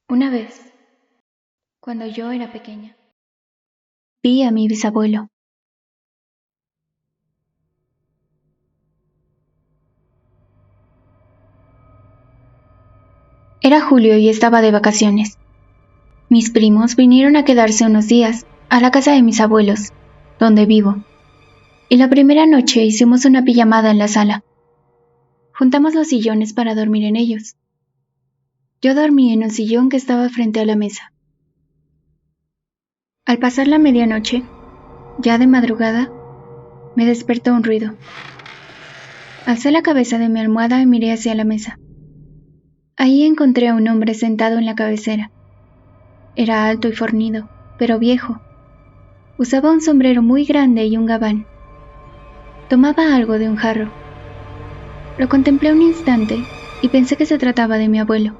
Una vez, cuando yo era pequeña, vi a mi bisabuelo. Era julio y estaba de vacaciones. Mis primos vinieron a quedarse unos días a la casa de mis abuelos, donde vivo, y la primera noche hicimos una pijamada en la sala. Juntamos los sillones para dormir en ellos. Yo dormí en un sillón que estaba frente a la mesa. Al pasar la medianoche, ya de madrugada, me despertó un ruido. Alcé la cabeza de mi almohada y miré hacia la mesa. Ahí encontré a un hombre sentado en la cabecera. Era alto y fornido, pero viejo. Usaba un sombrero muy grande y un gabán. Tomaba algo de un jarro. Lo contemplé un instante y pensé que se trataba de mi abuelo.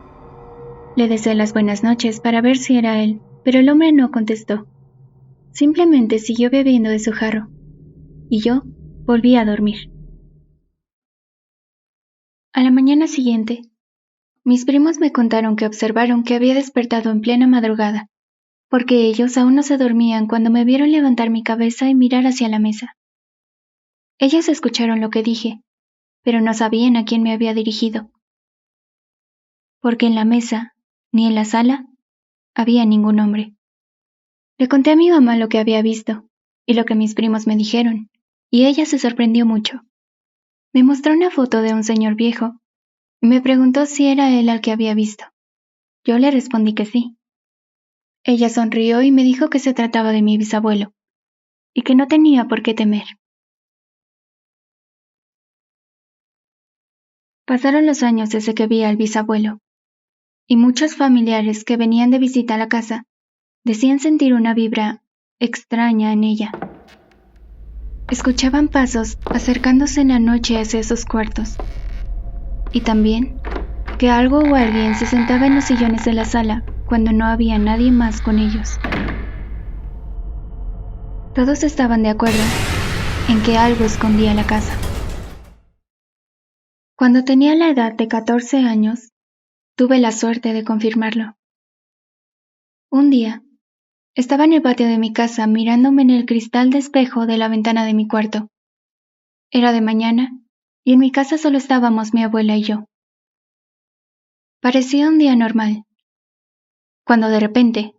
Le deseé las buenas noches para ver si era él, pero el hombre no contestó. Simplemente siguió bebiendo de su jarro, y yo volví a dormir. A la mañana siguiente, mis primos me contaron que observaron que había despertado en plena madrugada, porque ellos aún no se dormían cuando me vieron levantar mi cabeza y mirar hacia la mesa. Ellos escucharon lo que dije, pero no sabían a quién me había dirigido, porque en la mesa, ni en la sala, había ningún hombre. Le conté a mi mamá lo que había visto, y lo que mis primos me dijeron, y ella se sorprendió mucho. Me mostró una foto de un señor viejo, y me preguntó si era él al que había visto. Yo le respondí que sí. Ella sonrió y me dijo que se trataba de mi bisabuelo, y que no tenía por qué temer. Pasaron los años desde que vi al bisabuelo, y muchos familiares que venían de visita a la casa decían sentir una vibra extraña en ella. Escuchaban pasos acercándose en la noche hacia esos cuartos, y también que algo o alguien se sentaba en los sillones de la sala cuando no había nadie más con ellos. Todos estaban de acuerdo en que algo escondía la casa. Cuando tenía la edad de 14 años, tuve la suerte de confirmarlo. Un día, estaba en el patio de mi casa mirándome en el cristal de espejo de la ventana de mi cuarto. Era de mañana, y en mi casa solo estábamos mi abuela y yo. Parecía un día normal, cuando de repente,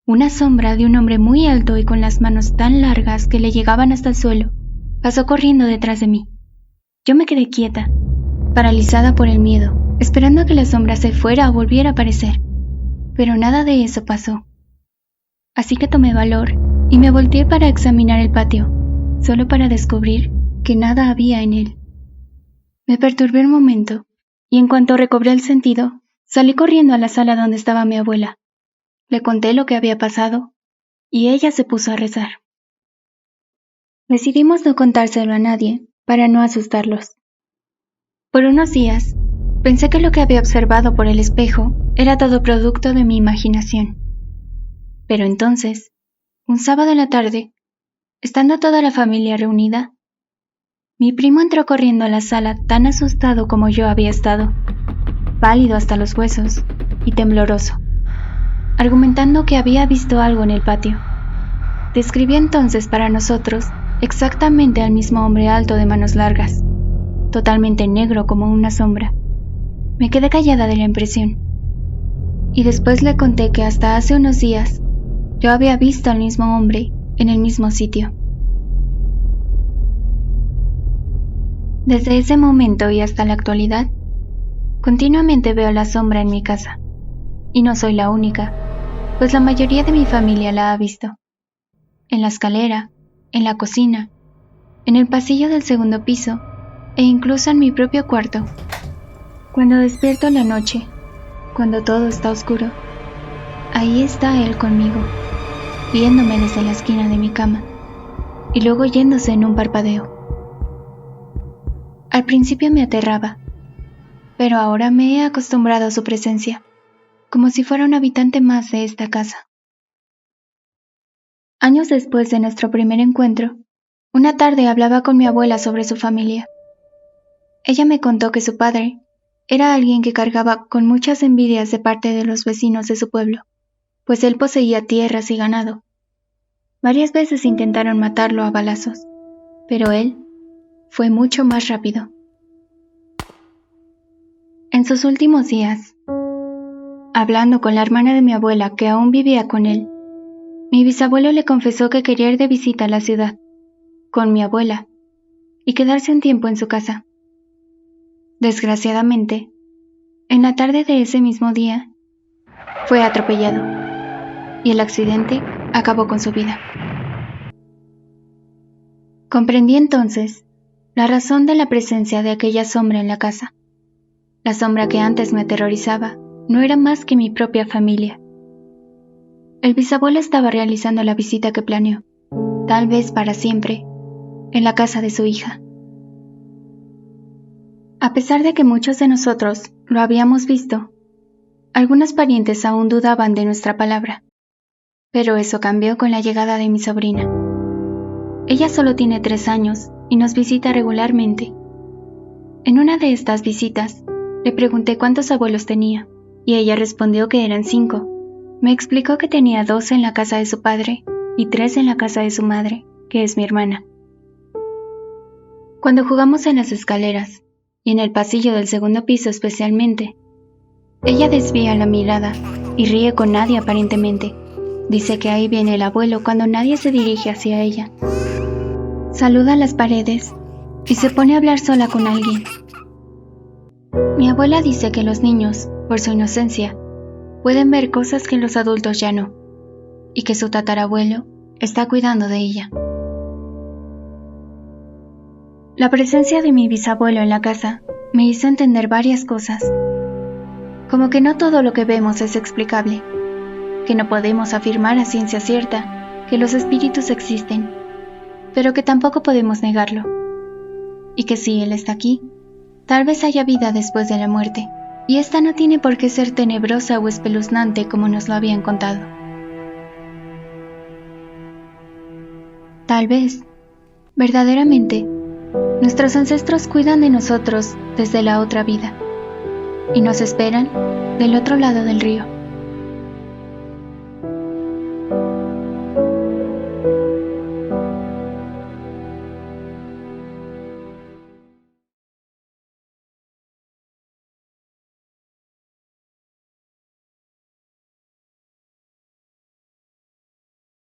una sombra de un hombre muy alto y con las manos tan largas que le llegaban hasta el suelo, pasó corriendo detrás de mí. Yo me quedé quieta, paralizada por el miedo, esperando a que la sombra se fuera o volviera a aparecer. Pero nada de eso pasó. Así que tomé valor y me volteé para examinar el patio, solo para descubrir que nada había en él. Me perturbé un momento, y en cuanto recobré el sentido, salí corriendo a la sala donde estaba mi abuela. Le conté lo que había pasado, y ella se puso a rezar. Decidimos no contárselo a nadie, para no asustarlos. Por unos días, pensé que lo que había observado por el espejo era todo producto de mi imaginación. Pero entonces, un sábado en la tarde, estando toda la familia reunida, mi primo entró corriendo a la sala tan asustado como yo había estado, pálido hasta los huesos y tembloroso, argumentando que había visto algo en el patio. Describió entonces para nosotros exactamente al mismo hombre alto de manos largas, totalmente negro como una sombra. Me quedé callada de la impresión, y después le conté que hasta hace unos días yo había visto al mismo hombre en el mismo sitio. Desde ese momento y hasta la actualidad, continuamente veo la sombra en mi casa, y no soy la única, pues la mayoría de mi familia la ha visto. En la escalera, en la cocina, en el pasillo del segundo piso, e incluso en mi propio cuarto. Cuando despierto en la noche, cuando todo está oscuro, ahí está él conmigo, viéndome desde la esquina de mi cama, y luego yéndose en un parpadeo. Al principio me aterraba, pero ahora me he acostumbrado a su presencia, como si fuera un habitante más de esta casa. Años después de nuestro primer encuentro, una tarde hablaba con mi abuela sobre su familia. Ella me contó que su padre era alguien que cargaba con muchas envidias de parte de los vecinos de su pueblo, pues él poseía tierras y ganado. Varias veces intentaron matarlo a balazos, pero él fue mucho más rápido. En sus últimos días, hablando con la hermana de mi abuela que aún vivía con él, mi bisabuelo le confesó que quería ir de visita a la ciudad, con mi abuela, y quedarse un tiempo en su casa. Desgraciadamente, en la tarde de ese mismo día, fue atropellado, y el accidente acabó con su vida. Comprendí entonces la razón de la presencia de aquella sombra en la casa. La sombra que antes me aterrorizaba no era más que mi propia familia. El bisabuelo estaba realizando la visita que planeó, tal vez para siempre, en la casa de su hija. A pesar de que muchos de nosotros lo habíamos visto, algunos parientes aún dudaban de nuestra palabra, pero eso cambió con la llegada de mi sobrina. Ella solo tiene 3 años y nos visita regularmente. En una de estas visitas, le pregunté cuántos abuelos tenía, y ella respondió que eran 5. Me explicó que tenía 2 en la casa de su padre y 3 en la casa de su madre, que es mi hermana. Cuando jugamos en las escaleras, y en el pasillo del segundo piso especialmente, ella desvía la mirada y ríe con nadie aparentemente. Dice que ahí viene el abuelo cuando nadie se dirige hacia ella. Saluda las paredes y se pone a hablar sola con alguien. Mi abuela dice que los niños, por su inocencia, pueden ver cosas que los adultos ya no, y que su tatarabuelo está cuidando de ella. La presencia de mi bisabuelo en la casa me hizo entender varias cosas, como que no todo lo que vemos es explicable, que no podemos afirmar a ciencia cierta que los espíritus existen, pero que tampoco podemos negarlo, y que si él está aquí, tal vez haya vida después de la muerte, y esta no tiene por qué ser tenebrosa o espeluznante como nos lo habían contado. Tal vez, verdaderamente, nuestros ancestros cuidan de nosotros desde la otra vida, y nos esperan del otro lado del río.